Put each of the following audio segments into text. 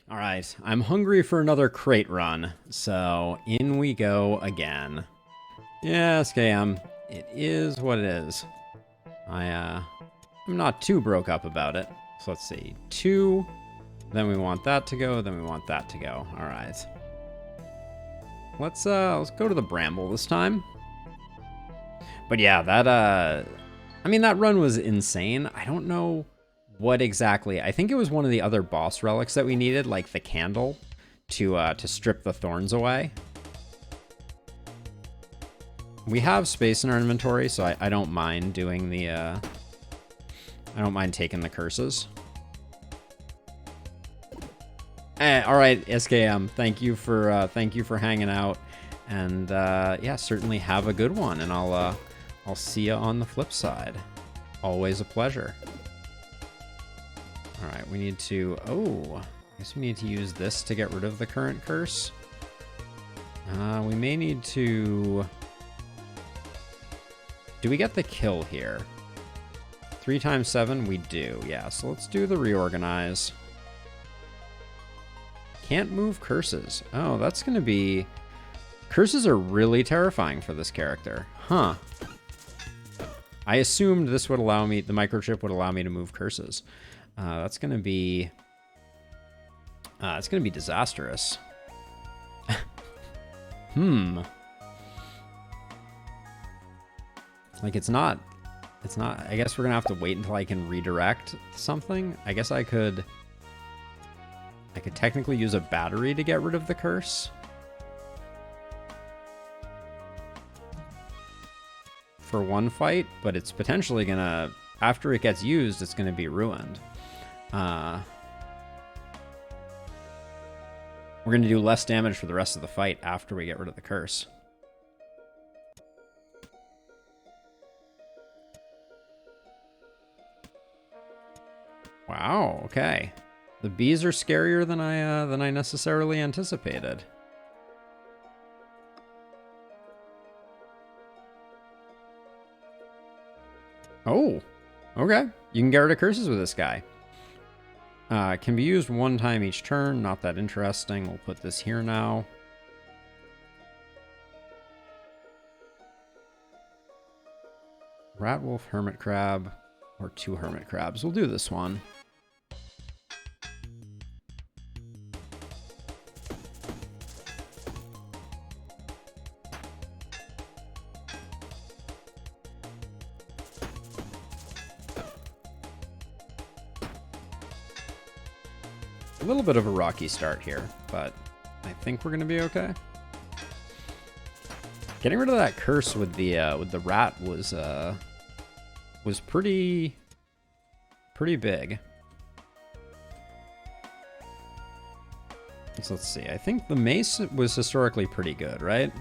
All right, I'm hungry for another crate run, so in we go again. Yeah, SKM, it is what it is. I'm not too broke up about it. So let's see, 2, then we want that to go, then we want that to go. All right. Let's go to the Bramble this time. But yeah, that run was insane. I don't know what exactly. I think it was one of the other boss relics that we needed, like the candle, to strip the thorns away. We have space in our inventory, so I don't mind doing the I don't mind taking the curses. All right, SKM, thank you for hanging out, and yeah, certainly have a good one, and I'll see you on the flip side. Always a pleasure. All right, we need to, I guess we need to use this to get rid of the current curse. We may need to, do we get the kill here? 3 times 7, we do, yeah, so let's do the reorganize. Can't move curses. Oh, that's gonna be, curses are really terrifying for this character, huh? I assumed this would allow me, the microchip would allow me to move curses. That's gonna be, it's gonna be disastrous. Like it's not, I guess we're gonna have to wait until I can redirect something. I guess I could technically use a battery to get rid of the curse. For one fight, but it's potentially gonna, after it gets used, it's gonna be ruined. We're gonna do less damage for the rest of the fight after we get rid of the curse. Wow, okay. The bees are scarier than I necessarily anticipated. Oh, okay. You can get rid of curses with this guy. Can be used 1 time each turn. Not that interesting. We'll put this here now. Rat Wolf, Hermit Crab, or 2 Hermit Crabs. We'll do this one. A little bit of a rocky start here, but I think we're gonna be okay. Getting rid of that curse with the rat was pretty big. So let's see. I think the mace was historically pretty good, right?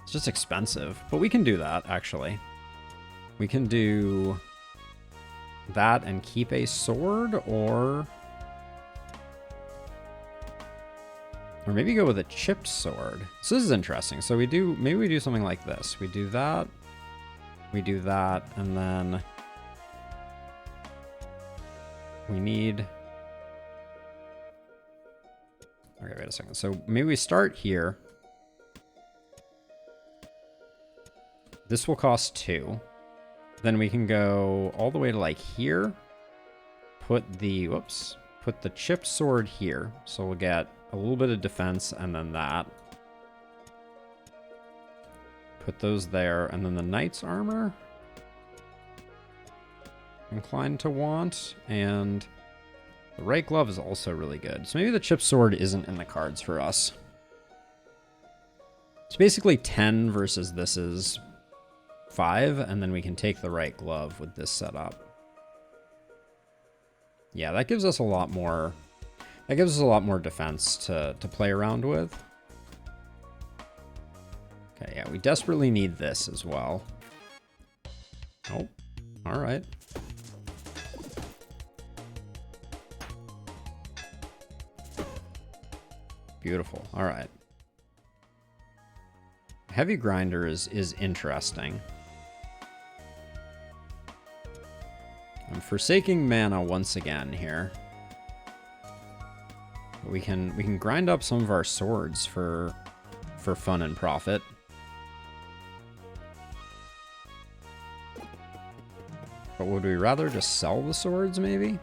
It's just expensive, but we can do that actually. We can do that and keep a sword, or maybe go with a chipped sword. So this is interesting. So maybe we do something like this. We do that, and then we need, okay, wait a second. So maybe we start here. This will cost 2. Then we can go all the way to like here. Put the chipped sword here. So we'll get a little bit of defense, and then that. Put those there, and then the knight's armor. Inclined to want, and the right glove is also really good. So maybe the chipped sword isn't in the cards for us. It's basically 10 versus this is 5, and then we can take the right glove with this setup. Yeah, that gives us a lot more. That gives us a lot more defense to play around with. Okay, yeah, we desperately need this as well. Oh, all right. Beautiful, all right. Heavy Grinder is interesting. I'm forsaking mana once again here. We can grind up some of our swords for fun and profit. But would we rather just sell the swords, maybe?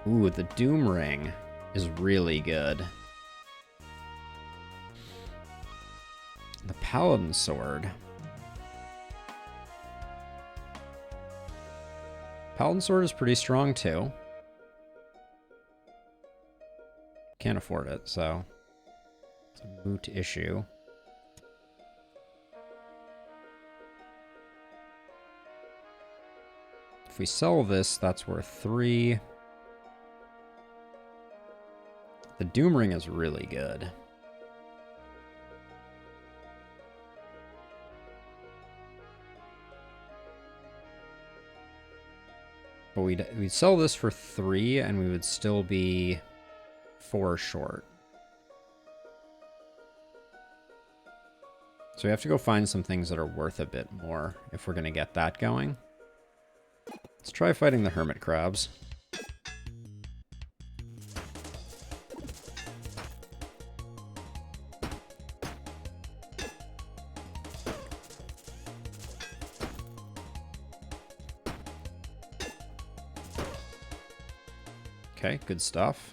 Ooh, the Doom Ring is really good. The Paladin Sword. Paladin Sword is pretty strong, too. Can't afford it, so it's a moot issue. If we sell this, that's worth 3. The Doom Ring is really good. But we'd sell this for 3, and we would still be 4 short. So we have to go find some things that are worth a bit more if we're going to get that going. Let's try fighting the hermit crabs. Okay, good stuff.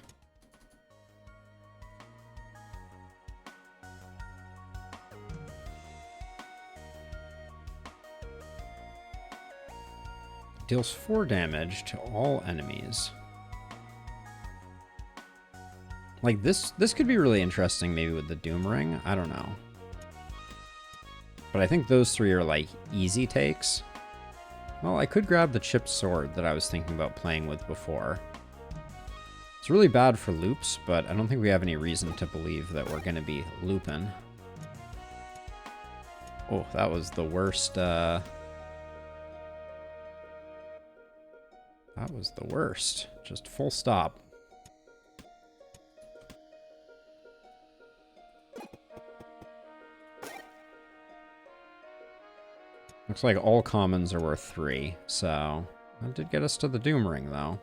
Deals 4 damage to all enemies. Like this could be really interesting maybe with the Doom Ring. I don't know. But I think those 3 are like easy takes. Well, I could grab the chipped sword that I was thinking about playing with before. It's really bad for loops, but I don't think we have any reason to believe that we're going to be looping. Oh, that was the worst. That was the worst. Just full stop. Looks like all commons are worth 3, so that did get us to the Doom Ring, though.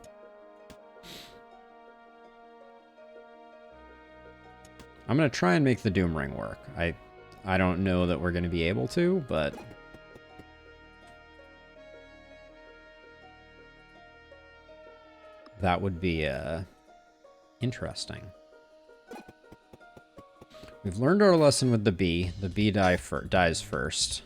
I'm going to try and make the Doom Ring work. I don't know that we're going to be able to, but that would be interesting. We've learned our lesson with the bee. The bee dies first.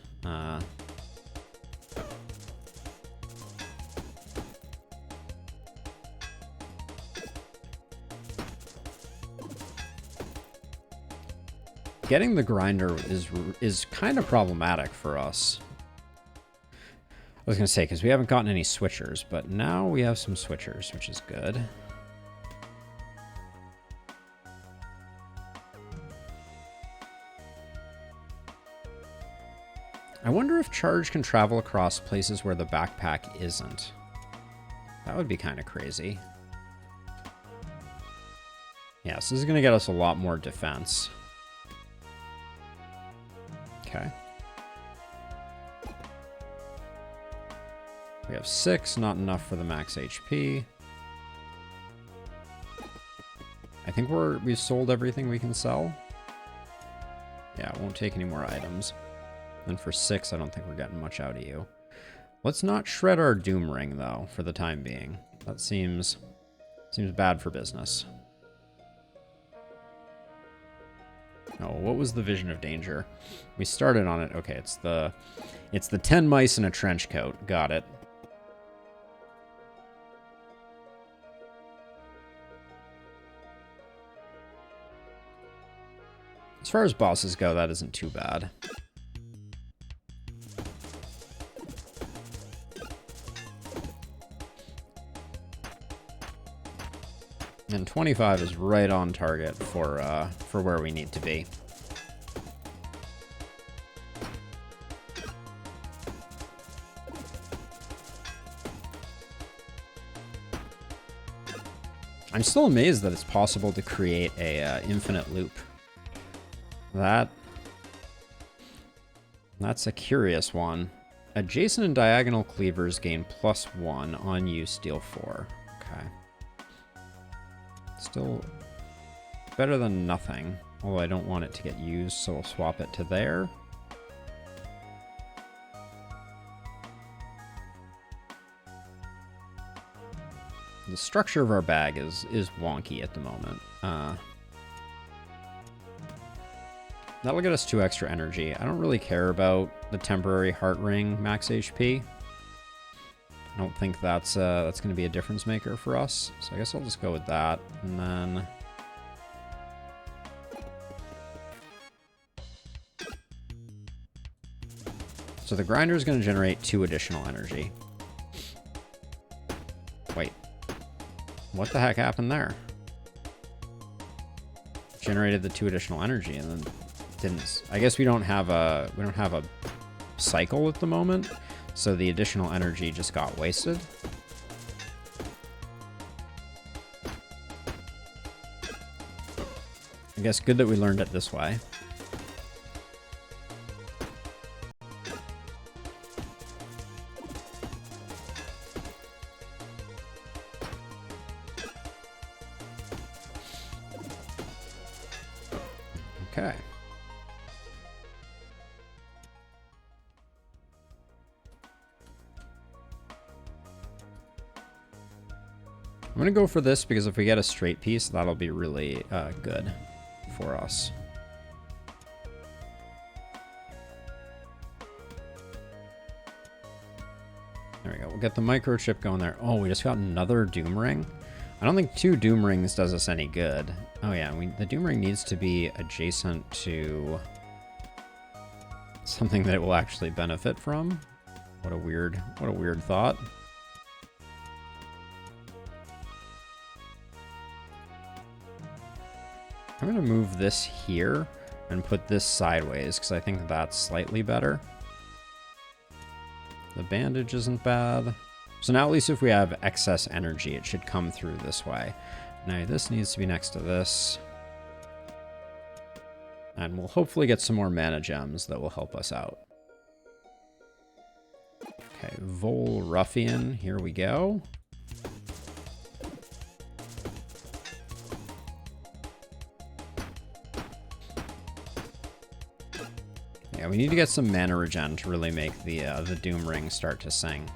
Getting the grinder is kind of problematic for us. I was going to say, because we haven't gotten any switchers, but now we have some switchers, which is good. I wonder if Charge can travel across places where the backpack isn't. That would be kind of crazy. Yeah, so this is going to get us a lot more defense. Okay. We have 6, not enough for the max HP. I think we've sold everything we can sell. Yeah, it won't take any more items. And for 6, I don't think we're getting much out of you. Let's not shred our Doom Ring, though, for the time being. That seems bad for business. Oh, what was the Vision of Danger? We started on it. Okay, it's the 10 mice in a trench coat. Got it. As far as bosses go, that isn't too bad. And 25 is right on target for where we need to be. I'm still amazed that it's possible to create a infinite loop. That's a curious one. Adjacent and diagonal cleavers gain +1 on use, deal 4. Okay. Still better than nothing. Although I don't want it to get used, so we'll swap it to there. The structure of our bag is wonky at the moment. That'll get us 2 extra energy. I don't really care about the temporary heart ring max HP. I don't think that's going to be a difference maker for us. So I guess I'll just go with that. And then... So the grinder is going to generate 2 additional energy. Wait. What the heck happened there? Generated the 2 additional energy and then didn't. I guess we don't have a cycle at the moment, so the additional energy just got wasted. I guess good that we learned it this way. Okay. I'm going to go for this because if we get a straight piece, that'll be really good for us. There we go. We'll get the microchip going there. Oh, we just got another Doom Ring. I don't think 2 Doom Rings does us any good. Oh yeah, the Doom Ring needs to be adjacent to something that it will actually benefit from. What a weird thought. I'm going to move this here and put this sideways because I think that's slightly better. The bandage isn't bad. So now at least if we have excess energy, it should come through this way. Now this needs to be next to this. And we'll hopefully get some more mana gems that will help us out. Okay, Vol Ruffian, here we go. Yeah, we need to get some mana regen to really make the Doom Ring start to sing.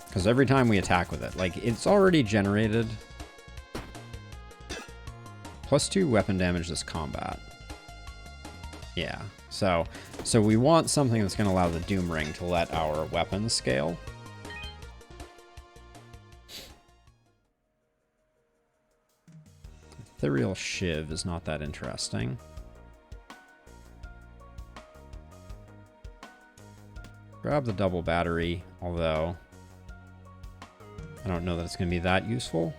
Because every time we attack with it, like, it's already generated +2 weapon damage this combat. Yeah, so we want something that's going to allow the Doom Ring to let our weapons scale. Ethereal Shiv is not that interesting. Grab the double battery, although I don't know that it's going to be that useful.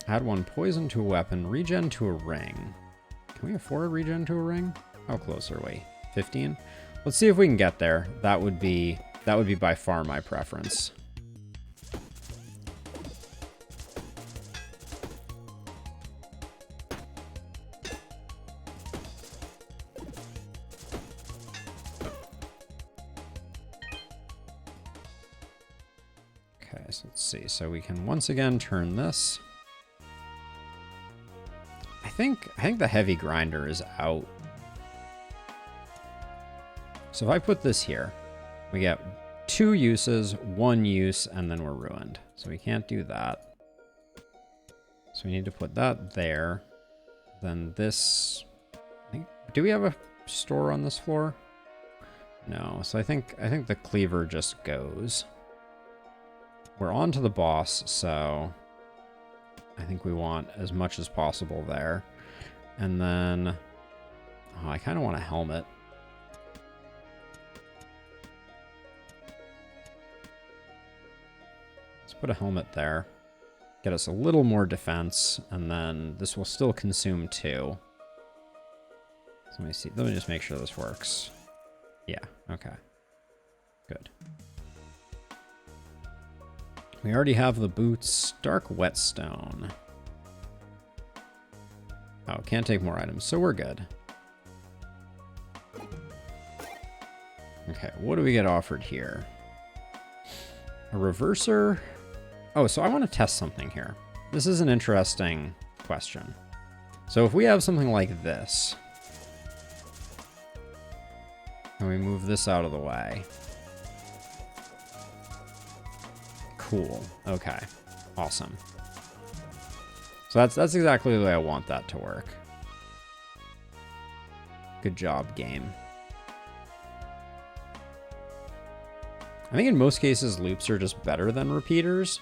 Add 1 poison to a weapon, regen to a ring. Can we afford regen to a ring? How close are we? 15? Let's see if we can get there. That would be by far my preference. So let's see. So we can once again turn this. I think the heavy grinder is out. So if I put this here, we get 2 uses, 1 use, and then we're ruined. So we can't do that. So we need to put that there. Then this. Do we have a store on this floor? No. So I think the cleaver just goes. We're on to the boss, so I think we want as much as possible there. And then, oh, I kind of want a helmet. Let's put a helmet there. Get us a little more defense, and then this will still consume 2. So let me see. Let me just make sure this works. Yeah, okay. Good. We already have the boots. Dark Whetstone. Oh, can't take more items, so we're good. Okay, what do we get offered here? A reverser? Oh, so I want to test something here. This is an interesting question. So if we have something like this, and we move this out of the way. Cool. Okay. Awesome. So that's exactly the way I want that to work. Good job, game. I think in most cases, loops are just better than repeaters.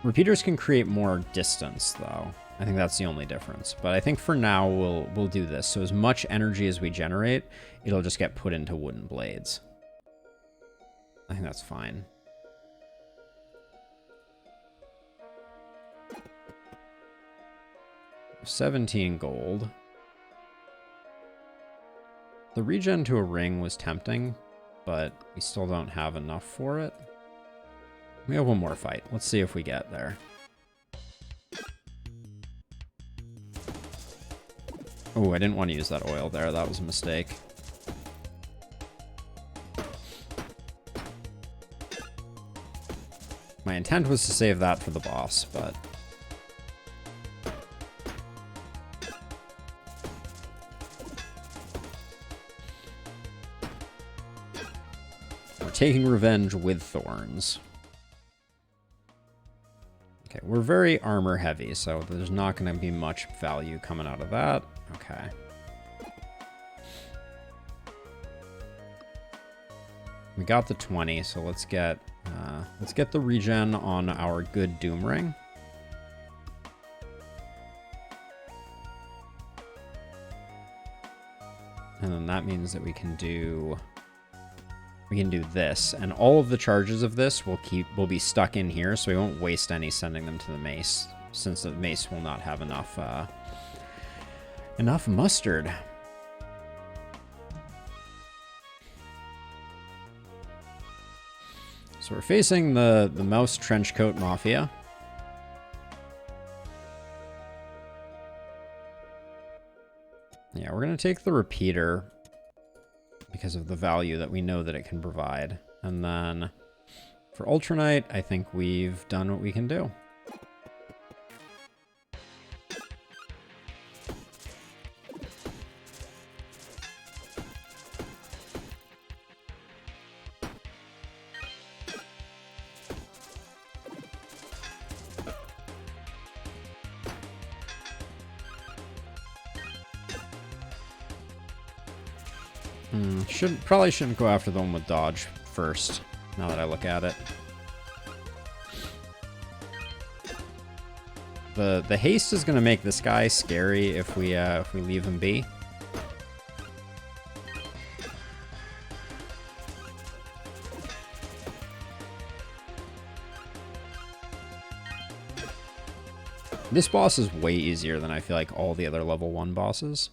Repeaters can create more distance, though. I think that's the only difference. But I think for now, we'll do this. So as much energy as we generate, it'll just get put into wooden blades. I think that's fine. $17 gold. The regen to a ring was tempting, but we still don't have enough for it. We have one more fight. Let's see if we get there. Oh, I didn't want to use that oil there. That was a mistake. My intent was to save that for the boss, but... we're taking revenge with thorns. Okay, we're very armor heavy, so there's not going to be much value coming out of that. Okay. We got the 20, so let's get the regen on our good Doom Ring. And then that means that we can do this, and all of the charges of this will be stuck in here, so we won't waste any sending them to the mace, since the mace will not have enough mustard. So we're facing the Mouse Trenchcoat Mafia. Yeah, we're gonna take the repeater because of the value that we know that it can provide. And then for Ultranite, I think we've done what we can do. Probably shouldn't go after the one with dodge first, now that I look at it. The haste is going to make this guy scary if we leave him be. This boss is way easier than I feel like all the other level 1 bosses.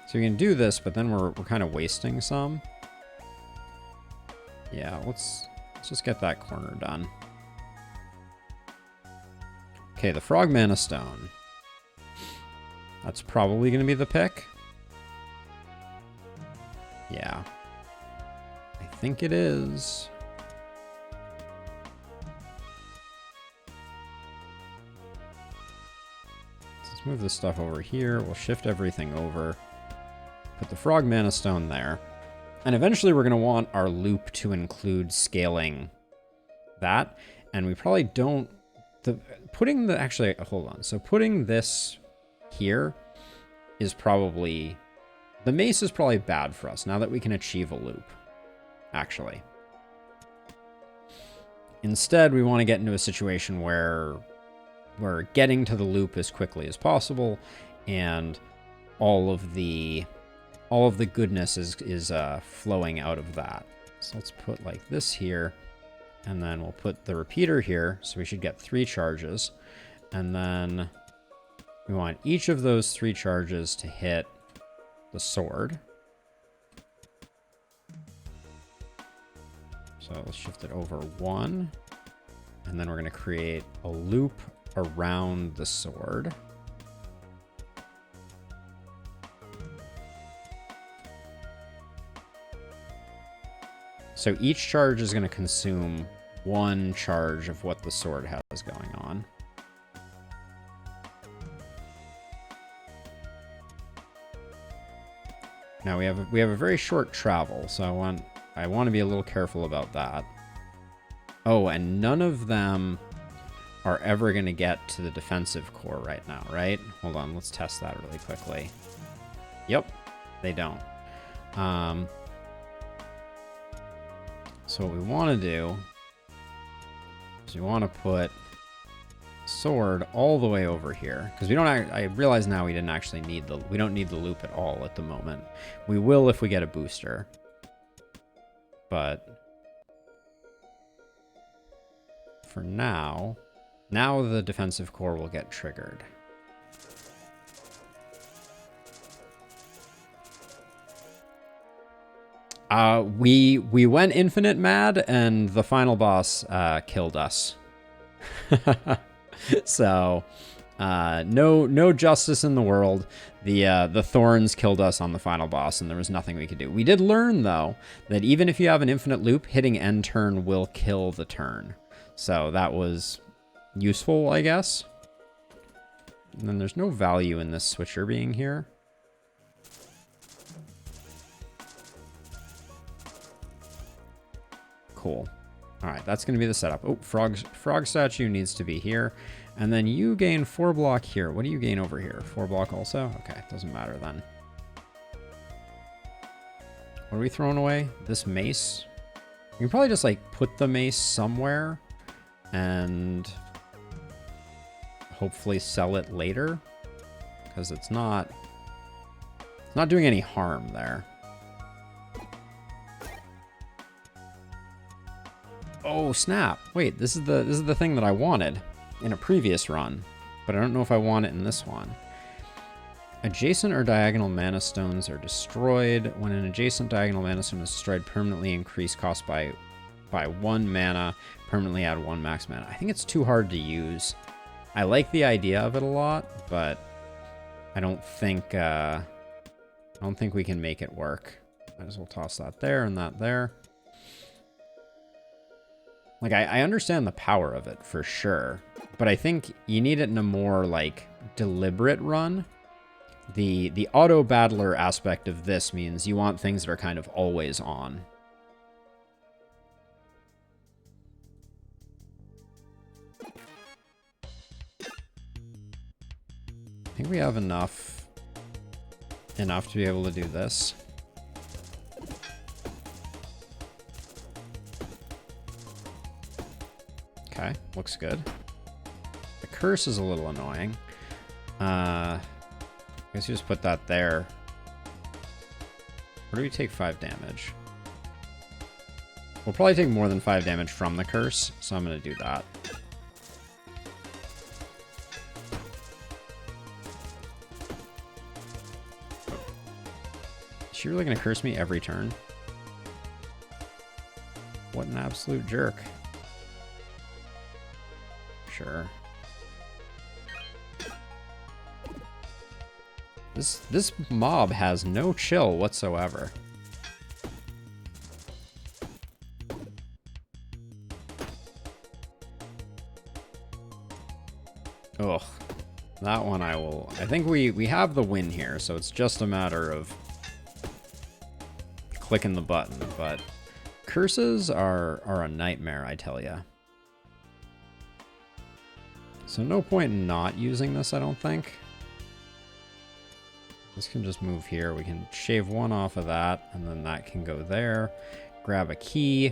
So we can do this, but then we're kind of wasting some. Yeah, let's just get that corner done. Okay, the Frog Mana Stone. That's probably going to be the pick. Yeah. I think it is. Let's move this stuff over here. We'll shift everything over. Put the Frog Mana Stone there. And eventually we're going to want our loop to include scaling that. And we probably don't... Actually, hold on. So putting this here is probably... The mace is probably bad for us now that we can achieve a loop, actually. Instead, we want to get into a situation where we're getting to the loop as quickly as possible, and all of the goodness is flowing out of that. So let's put like this here, and then we'll put the repeater here, so we should get 3 charges. And then we want each of those 3 charges to hit the sword. So let's shift it over 1, and then we're going to create a loop around the sword. So each charge is going to consume 1 charge of what the sword has going on. Now we have a very short travel, so I want to be a little careful about that. Oh, and none of them are ever going to get to the defensive core right now, right? Hold on, let's test that really quickly. Yep, they don't. So what we want to do is we want to put sword all the way over here, because we don't. I realize now we didn't actually need we don't need the loop at all at the moment. We will if we get a booster, but for now the defensive core will get triggered. We went infinite mad, and the final boss killed us. So, no justice in the world. The thorns killed us on the final boss, and there was nothing we could do. We did learn, though, that even if you have an infinite loop, hitting end turn will kill the turn. So that was useful, I guess. And then there's no value in this switcher being here. Cool. All right, that's going to be the setup. Oh, frog statue needs to be here. And then you gain 4 block here. What do you gain over here? 4 block also? Okay, doesn't matter then. What are we throwing away? This mace? You can probably just, like, put the mace somewhere and hopefully sell it later, because it's not doing any harm there. Oh, snap. Wait, this is the thing that I wanted in a previous run, but I don't know if I want it in this one. Adjacent or diagonal mana stones are destroyed. When an adjacent diagonal mana stone is destroyed, permanently increase cost by 1 mana, permanently add 1 max mana. I think it's too hard to use. I like the idea of it a lot, but I don't think we can make it work. Might as well toss that there and that there. Like, I understand the power of it, for sure. But I think you need it in a more, like, deliberate run. The auto-battler aspect of this means you want things that are kind of always on. I think we have enough to be able to do this. Okay, looks good. The curse is a little annoying. I guess you just put that there. Where do we take 5 damage? We'll probably take more than 5 damage from the curse, so I'm going to do that. Is she really going to curse me every turn? What an absolute jerk. Sure. This mob has no chill whatsoever. Ugh. That one I think we have the win here, so it's just a matter of clicking the button, but curses are a nightmare, I tell ya. So no point in not using this, I don't think. This can just move here. We can shave 1 off of that, and then that can go there. Grab a key.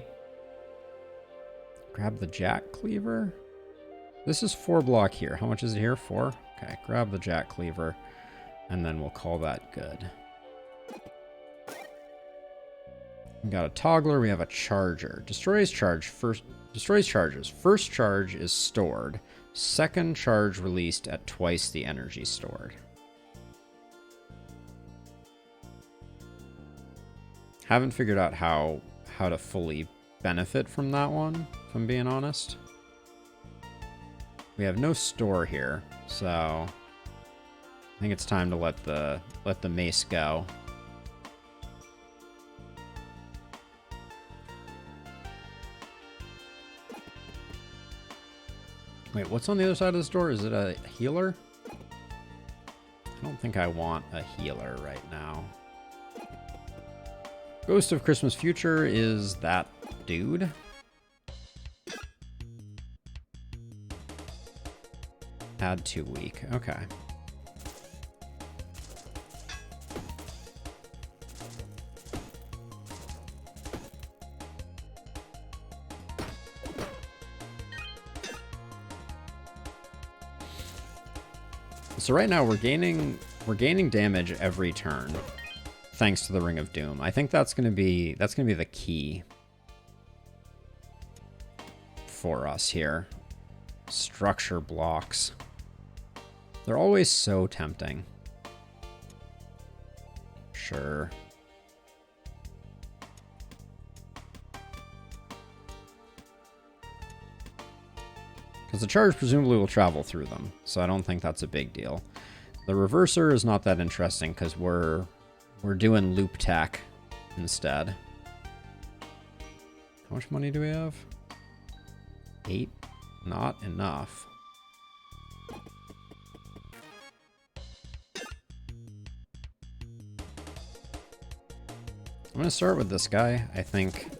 Grab the jack cleaver. This is 4 block here. How much is it here? 4? Okay, grab the jack cleaver, and then we'll call that good. We got a toggler. We have a charger. Destroys charges. First charge is stored. Second charge released at twice the energy stored. Haven't figured out how to fully benefit from that one, if I'm being honest. We have no store here, so I think it's time to let the mace go. Wait, what's on the other side of this door? Is it a healer? I don't think I want a healer right now. Ghost of Christmas Future is that dude. Add 2 weak. Okay. So right now we're gaining damage every turn, thanks to the Ring of Doom. I think that's gonna be the key for us here. Structure blocks. They're always so tempting. Sure. Because the charge presumably will travel through them, so I don't think that's a big deal. The reverser is not that interesting because we're doing loop tech instead. How much money do we have? 8? Not enough. I'm gonna start with this guy, I think.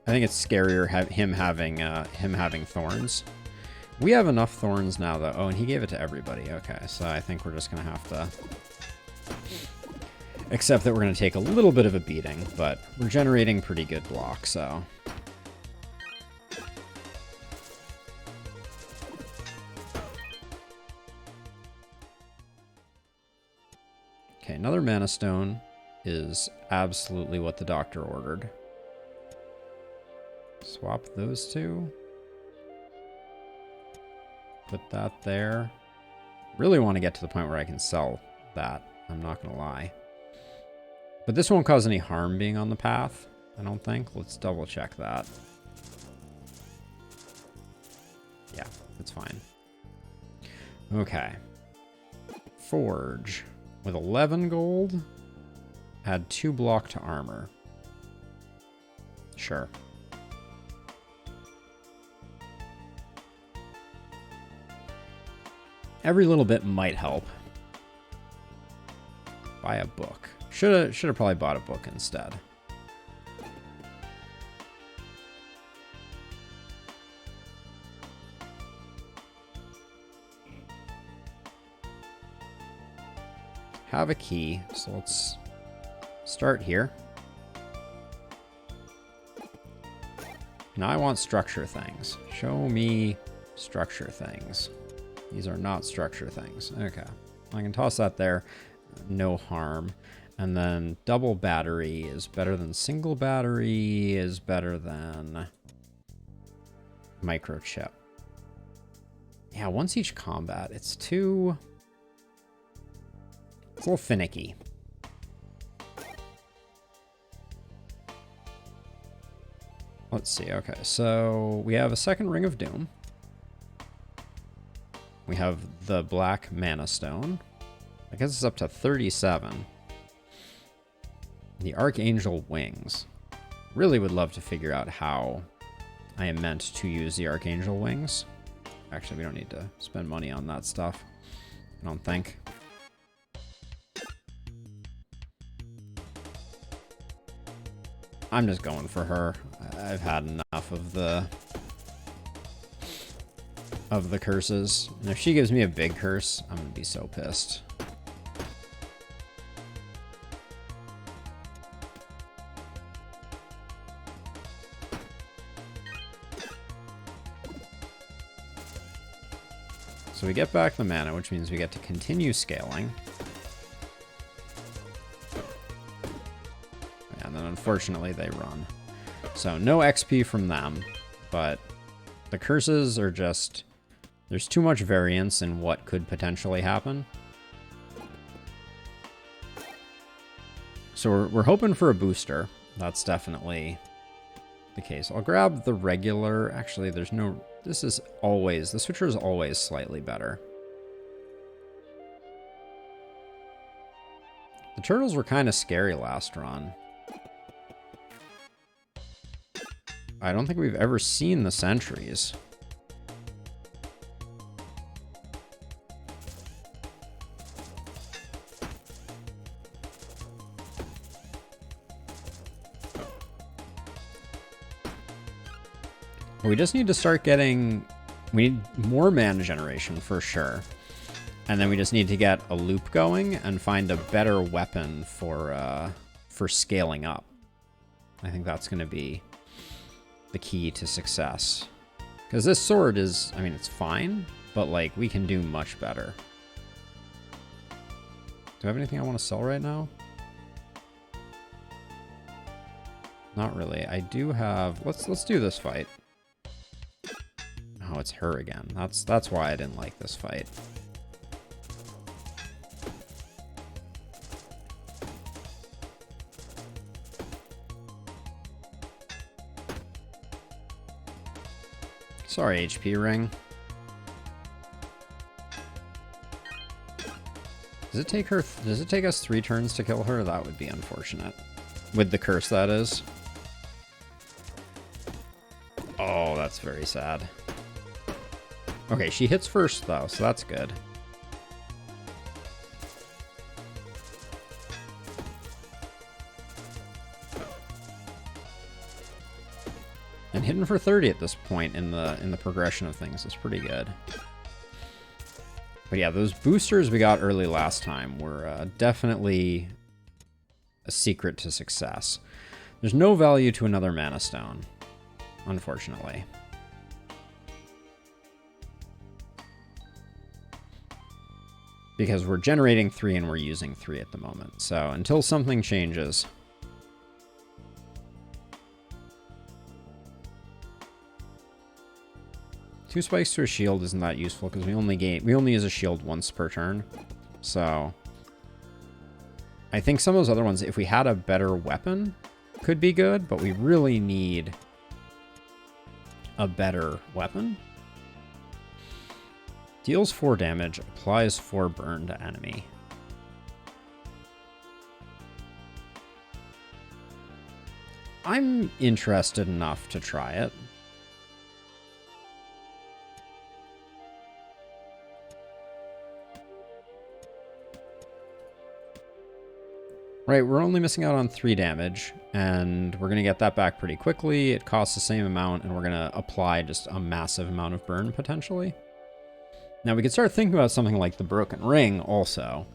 I think it's scarier him having thorns. We have enough thorns now, though. Oh, and he gave it to everybody. Okay, so I think we're just gonna have to accept that we're gonna take a little bit of a beating, but we're generating pretty good blocks, so. Okay, another Mana Stone is absolutely what the doctor ordered. Swap those two. Put that there. Really want to get to the point where I can sell that. I'm not going to lie. But this won't cause any harm being on the path, I don't think. Let's double check that. Yeah, that's fine. Okay. Forge. With 11 gold, add 2 block to armor. Sure. Every little bit might help. Buy a book. Should have probably bought a book instead. Have a key, so let's start here. Now I want structure things. Show me structure things. These are not structure things. Okay. I can toss that there. No harm. And then double battery is better than single battery, is better than microchip. Yeah, once each combat, it's a little finicky. Let's see. Okay, so we have a second Ring of Doom. We have the Black Mana Stone. I guess it's up to 37. The Archangel Wings. Really would love to figure out how I am meant to use the Archangel Wings. Actually, we don't need to spend money on that stuff, I don't think. I'm just going for her. I've had enough of the curses. And if she gives me a big curse, I'm gonna be so pissed. So we get back the mana, which means we get to continue scaling. And then unfortunately they run. So no XP from them, but the curses are just... There's too much variance in what could potentially happen. So we're hoping for a booster. That's definitely the case. I'll grab the regular. Actually, there's no... This is always... The switcher is always slightly better. The turtles were kind of scary last run. I don't think we've ever seen the sentries. We just need to start getting... We need more mana generation for sure. And then we just need to get a loop going and find a better weapon for scaling up. I think that's going to be the key to success. Because this sword is... I mean, it's fine, but, like, we can do much better. Do I have anything I want to sell right now? Not really. I do have... Let's do this fight. Oh, it's her again. That's why I didn't like this fight. Sorry, HP ring. Does it take us 3 turns to kill her? That would be unfortunate. With the curse, that is. Oh, that's very sad. Okay, she hits first, though, so that's good. And hitting for 30 at this point in the progression of things is pretty good. But yeah, those boosters we got early last time were definitely a secret to success. There's no value to another Mana Stone, unfortunately. Because we're generating 3 and we're using 3 at the moment. So until something changes... Two spikes to a shield isn't that useful because we only use a shield once per turn. So I think some of those other ones, if we had a better weapon, could be good, but we really need a better weapon. Deals 4 damage, applies 4 burn to enemy. I'm interested enough to try it. Right, we're only missing out on 3 damage, and we're going to get that back pretty quickly. It costs the same amount, and we're going to apply just a massive amount of burn, potentially. Now, we could start thinking about something like the Broken Ring, also.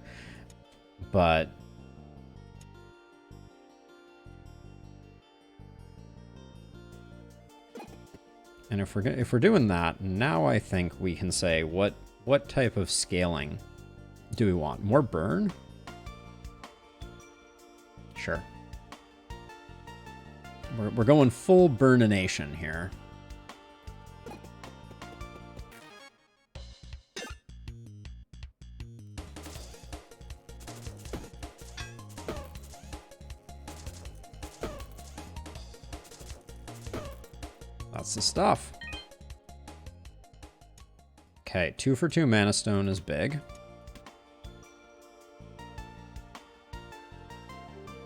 But... And if we're doing that, now I think we can say, what type of scaling do we want? More burn? Sure. We're going full burnination here. That's the stuff. Okay, 2 for 2 Mana Stone is big.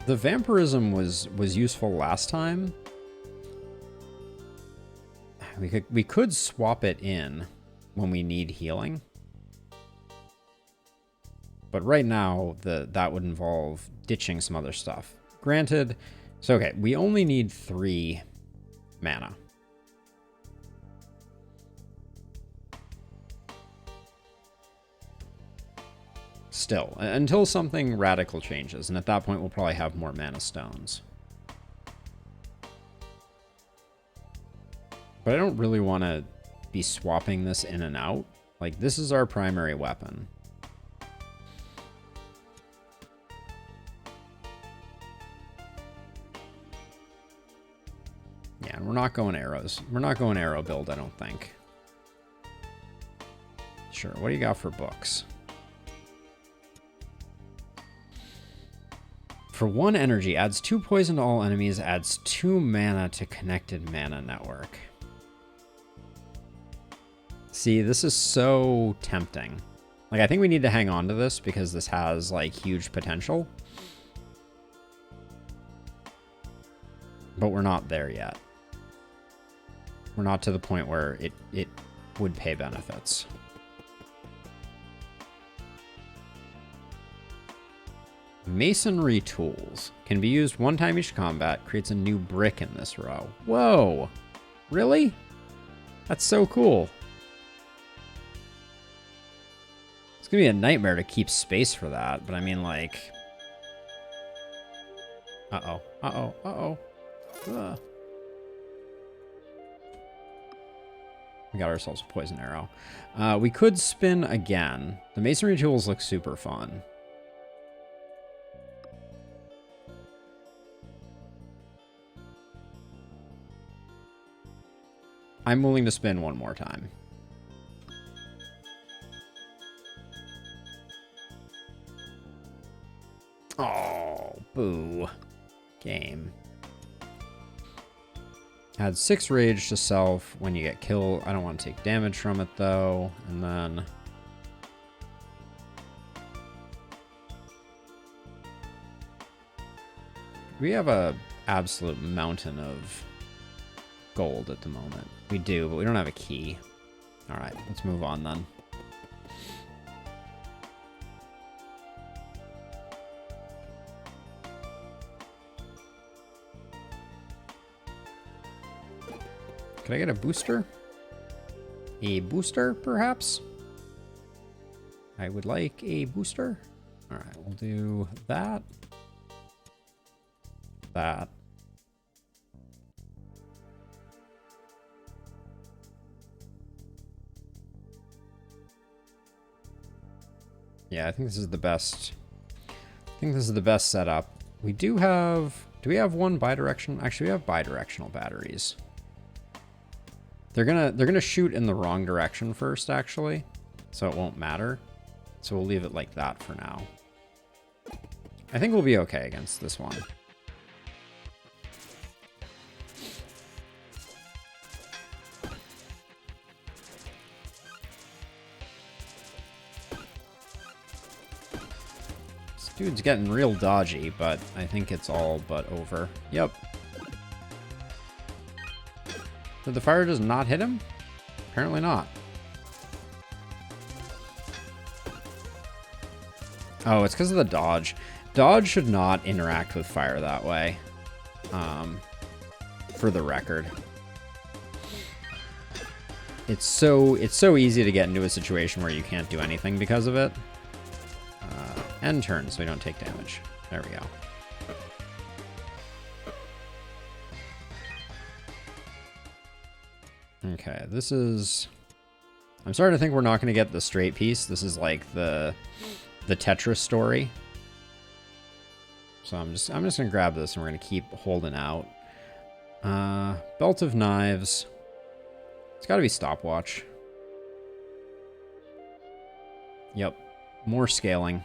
The vampirism was useful last time. We could swap it in when we need healing. But right now that would involve ditching some other stuff. Granted, so okay, we only need 3 mana. Still, until something radical changes, and at that point we'll probably have more Mana Stones. But I don't really want to be swapping this in and out. Like, this is our primary weapon. Yeah, and we're not going arrows. We're not going arrow build, I don't think. Sure, what do you got for books? For 1 energy, adds 2 poison to all enemies, adds 2 mana to connected mana network. See, this is so tempting. Like, I think we need to hang on to this because this has, like, huge potential. But we're not there yet. We're not to the point where it would pay benefits. Masonry tools can be used one time each combat. Creates a new brick in this row. Whoa! Really? That's so cool. It's gonna be a nightmare to keep space for that, but I mean, like... Uh-oh. Uh-oh. Uh-oh. Ugh. We got ourselves a poison arrow. We could spin again. The masonry tools look super fun. I'm willing to spin one more time. Oh, boo. Game. Add 6 rage to self when you get killed. I don't want to take damage from it, though. And then... we have a absolute mountain of gold at the moment. We do, but we don't have a key. All right, let's move on then. Can I get a booster? A booster, perhaps? I would like a booster. All right, we'll do that. That. Yeah, I think this is the best. I think this is the best setup. We do have... do we have one bidirectional? Actually, we have bidirectional batteries. They're gonna shoot in the wrong direction first, actually, so it won't matter. So we'll leave it like that for now. I think we'll be okay against this one. This dude's getting real dodgy, but I think it's all but over. Yep. Did the fire just not hit him? Apparently not. Oh, it's because of the dodge. Dodge should not interact with fire that way. For the record. It's so easy to get into a situation where you can't do anything because of it. End turn, so we don't take damage. There we go. Okay, this is... I'm starting to think we're not going to get the straight piece. This is like the Tetris story. So I'm just going to grab this and we're going to keep holding out. Belt of Knives. It's got to be stopwatch. Yep. More scaling.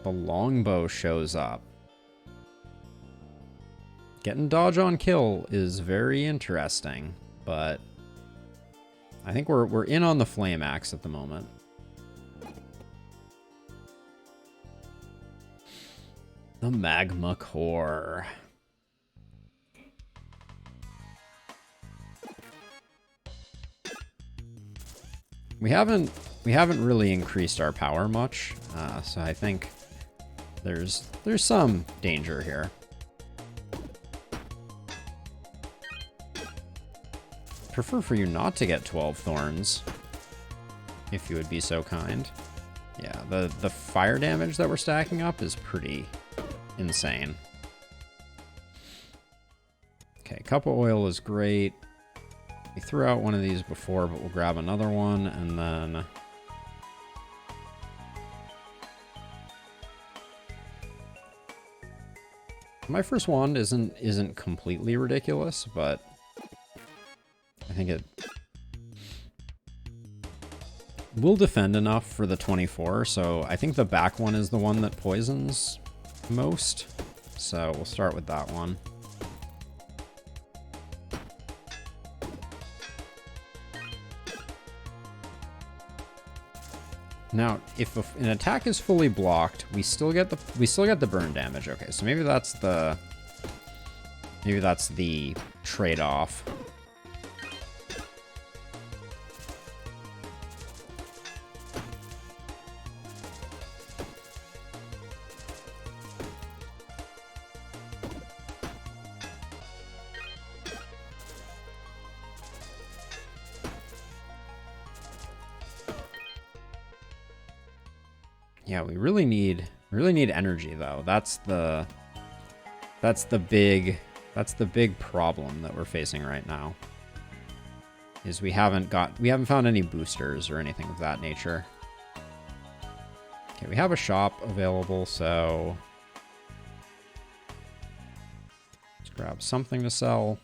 The longbow shows up. Getting dodge on kill is very interesting, but I think we're in on the flame axe at the moment. The magma core. We haven't really increased our power much, so I think there's some danger here. Prefer for you not to get 12 thorns, if you would be so kind. Yeah, the fire damage that we're stacking up is pretty insane. Okay, cup of oil is great. We threw out one of these before, but we'll grab another one, and then... my first wand isn't completely ridiculous, but I think it will defend enough for the 24, so I think the back one is the one that poisons most, so we'll start with that one. Now, if an attack is fully blocked, we still get the burn damage. Okay, so maybe that's the trade-off. Yeah, we really need energy though. That's the big problem that we're facing right now. Is we haven't found any boosters or anything of that nature. Okay, we have a shop available, so let's grab something to sell.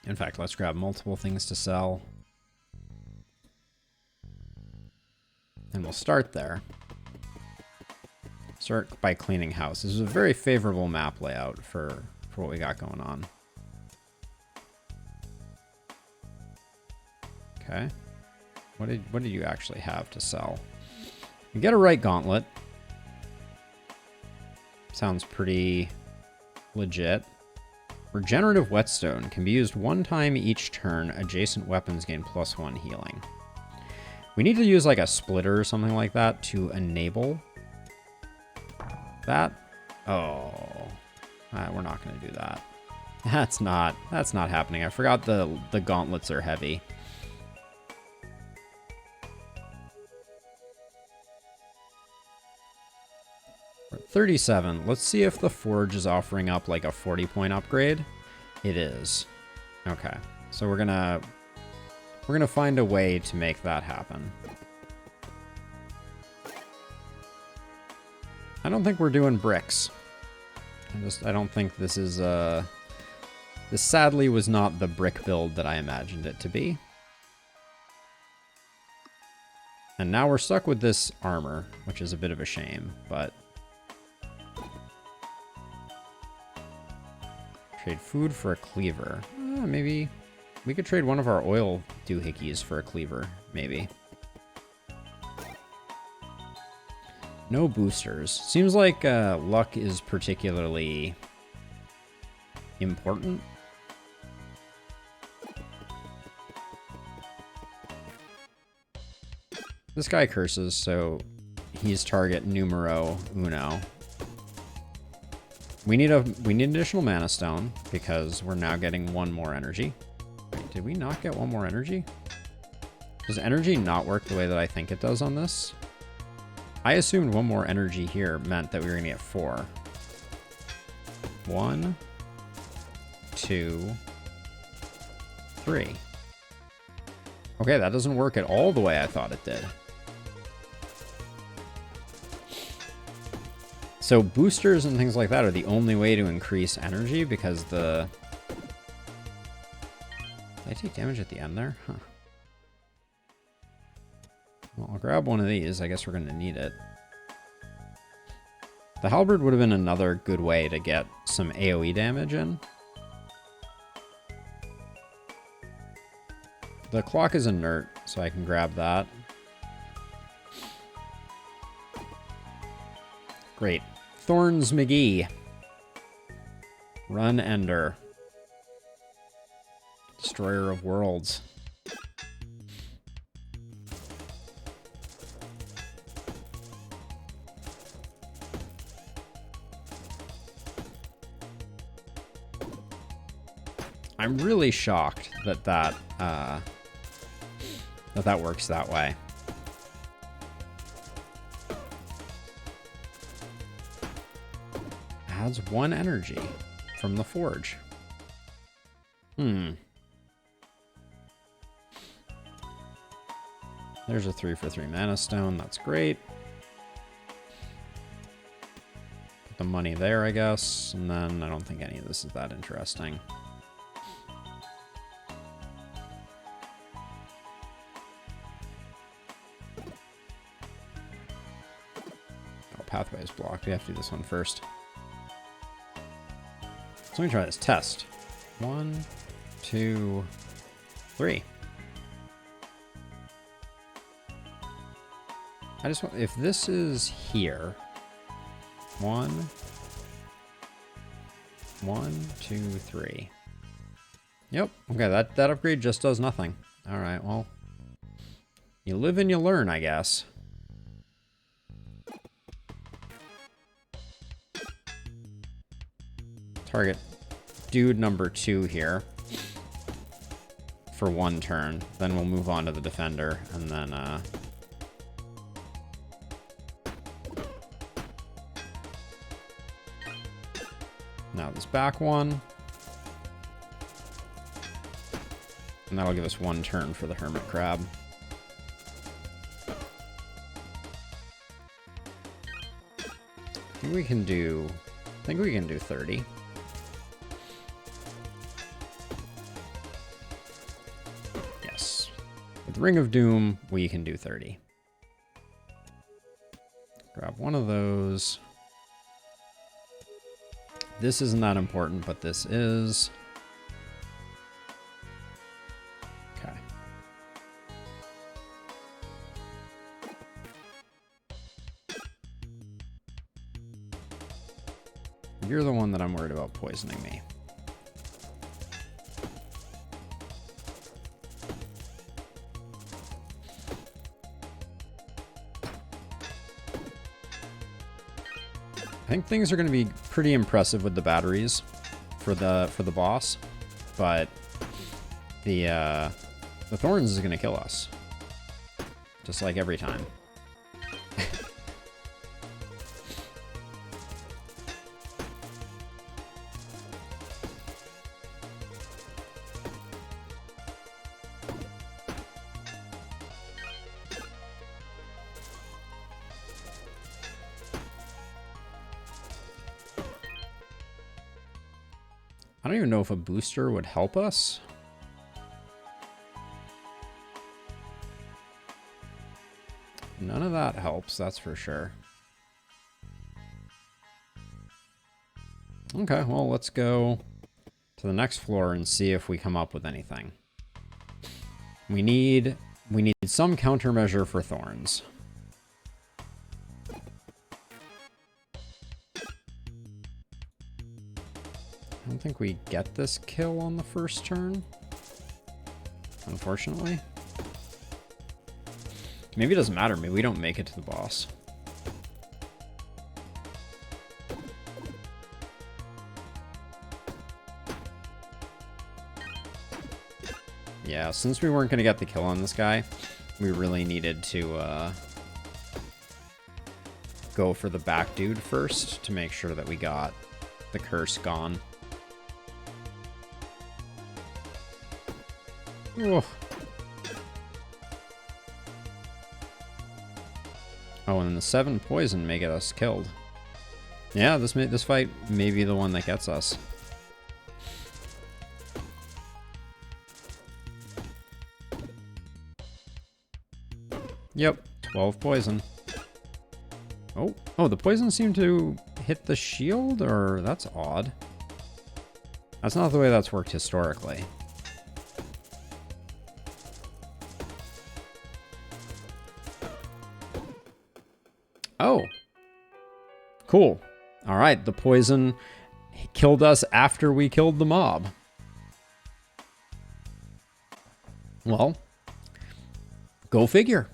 In fact, let's grab multiple things to sell. And we'll start there. Start by cleaning house. This is a very favorable map layout for what we got going on. Okay. What did you actually have to sell? You get a right gauntlet. Sounds pretty legit. Regenerative whetstone can be used one time each turn. Adjacent weapons gain +1 healing. We need to use like a splitter or something like that to enable that. Oh, we're not going to do that. That's not happening. I forgot the gauntlets are heavy. We're at 37. Let's see if the forge is offering up like a 40-point upgrade. It is. Okay, so we're gonna find a way to make that happen. I don't think we're doing bricks. I don't think this is this sadly was not the brick build that I imagined it to be. And now we're stuck with this armor, which is a bit of a shame, but trade food for a cleaver. Maybe we could trade one of our oil doohickeys for a cleaver, maybe. No boosters. Seems like luck is particularly important. This guy curses, so he's target numero uno. We need an additional mana stone because we're now getting one more energy. Wait, did we not get one more energy? Does energy not work the way that I think it does on this? I assumed one more energy here meant that we were gonna get 4. 1, 2, 3. Okay, that doesn't work at all the way I thought it did. So boosters and things like that are the only way to increase energy because the... Did I take damage at the end there? Huh. Well, I'll grab one of these. I guess we're going to need it. The halberd would have been another good way to get some AoE damage in. The clock is inert, so I can grab that. Great. Thorns McGee. Run Ender. Destroyer of Worlds. I'm really shocked that that works that way. Adds 1 energy from the forge. There's a 3-for-3 mana stone. That's great. Put the money there, I guess. And then I don't think any of this is that interesting. Oh, pathway is blocked. We have to do this one first. So let me try this test. 1, 2, 3. I just want, if this is here, 1, 2, 3. Yep. Okay, that upgrade just does nothing. All right. Well, you live and you learn, I guess. Target dude number 2 here for 1 turn. Then we'll move on to the defender, and then now this back one. And that'll give us 1 turn for the hermit crab. I think we can do 30. Yes. With Ring of Doom, we can do 30. Grab one of those. This isn't that important, but this is. Okay. You're the one that I'm worried about poisoning me. I think things are going to be pretty impressive with the batteries for the boss, but the thorns is going to kill us, just like every time. I don't even know if a booster would help us. None of that helps, that's for sure. Okay, well, let's go to the next floor and see if we come up with anything. We need some countermeasure for thorns. I don't think we get this kill on the first turn, unfortunately. Maybe it doesn't matter. Maybe we don't make it to the boss. Yeah, since we weren't going to get the kill on this guy, we really needed to go for the back dude first to make sure that we got the curse gone. Oh. Oh, and then the 7 poison may get us killed. Yeah, this fight may be the one that gets us. Yep, 12 poison. Oh, the poison seemed to hit the shield, or that's odd. That's not the way that's worked historically. Oh, cool. All right, the poison killed us after we killed the mob. Well, go figure.